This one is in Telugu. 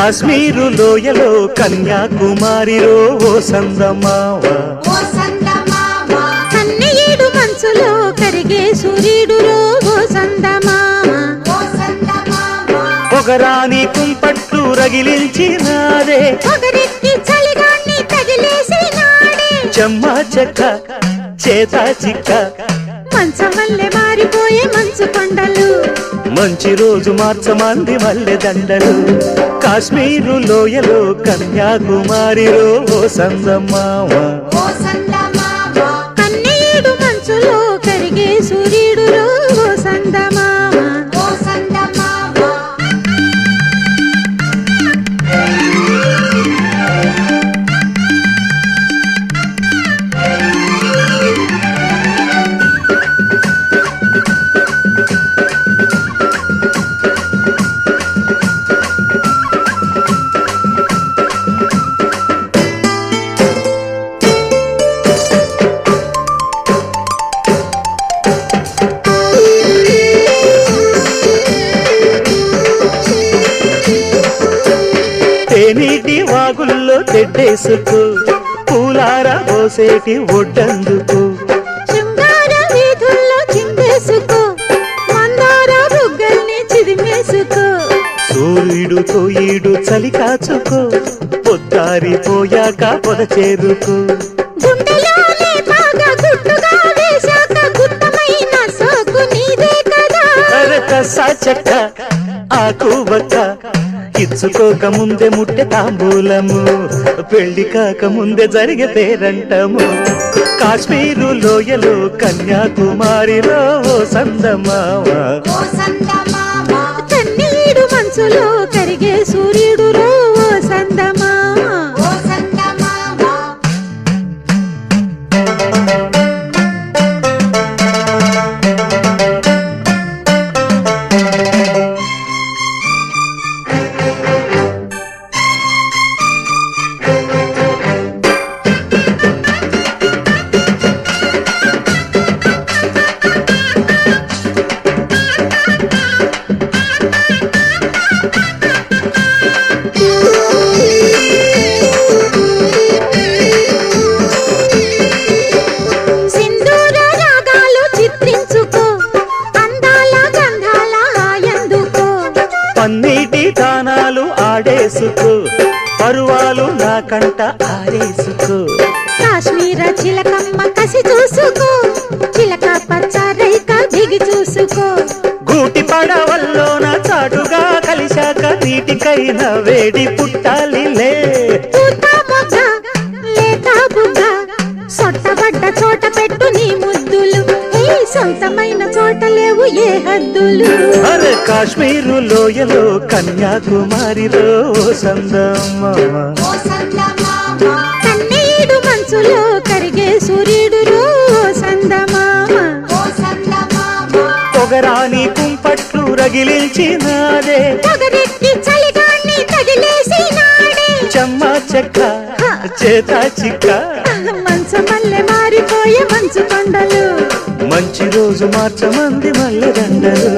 కాశ్మీరు లోయలో కన్యాకుమారిలో ఓ సందమావ కన్నయ్యేడు మంచులో కరిగే సూర్యుడులో ఓ సందమావ పొగరాని కుంపట్లు రగిలించినాదే పొగరెక్కి చలిగాన్ని తగిలేసినాడే చెమ్మా చెక్క చేతా చిక్క మంచమల్లె మారిపోయే మంచు కొండలు మంచి రోజు మార్చమంది మల్లె దండలు కాశ్మీరు లోయలో కన్యాకుమారిలో ఓ సందమావ కన్నయ్యేడు మంచులో కరిగే సూర్యుడులో ఓ సందమావ తేనీటి వాగుల్లో తెడ్డేసుకు పూలార పోసేటి ఒడ్డందుకు శృంగార వీధుల్లో చిందేసుకో మందార బుగ్గల్ని చిదిమేసుకో సూర్యుడు తోయిడు చలి కాచుకో పొద్దారిపోయాక పొద చేరుకో గుండెలోనే బాగా గుట్టుగా వేశాక గుట్టమైన సోకు నీదే కదా కసా చెక్క ఆకు బక్క ఇచ్చుకోక ముందే ముట్టె తాంబూలము పెళ్లి కాక ముందే జరిగే పేరంటము కాశ్మీరు లోయలో కన్యాకుమారిలో ఓ సందమావ కన్నీడు మంచులో కరిగే సూర్యుడులో ఓ సందమావ సింధూర రాగాలు చిత్రించుకో అందాల గంధాల హాయందుకో పన్నీటి దానాలు ఆడేసుకో పరువాలు నా కంట ఆడేసుకో కాశ్మీర చిలకమ్మ కసి చూసుకో చిలక పచ్చ రైక దిగి చూసుకో గూటి పడవల్లోన చాటుగా కలిశాక నీటికైనా వేడి పుట్టాలిలే పూత మొగ్గ లేత బుగ్గ సొట్టబడ్డ చోట పెట్టు నీ ముద్దులు ఏ సొంతమైన చోట లేవు ఏ హద్దులు అరే కాశ్మీరు లోయలో కన్యాకుమారిలో ఓ సందమావ కన్నీడు మంచులో కరిగే సూర్యుడులో ఓ సందమావ పొగరాని కుంపట్లు రగిలించినాదే పొగరెక్కి చలిగాన్ని తగిలేసినాడే చెమ్మా చెక్క చేతా చిక్క మంచమల్లె మారిపోయే మంచు కొండలు మంచి రోజు మార్చమంది మల్లె దండలు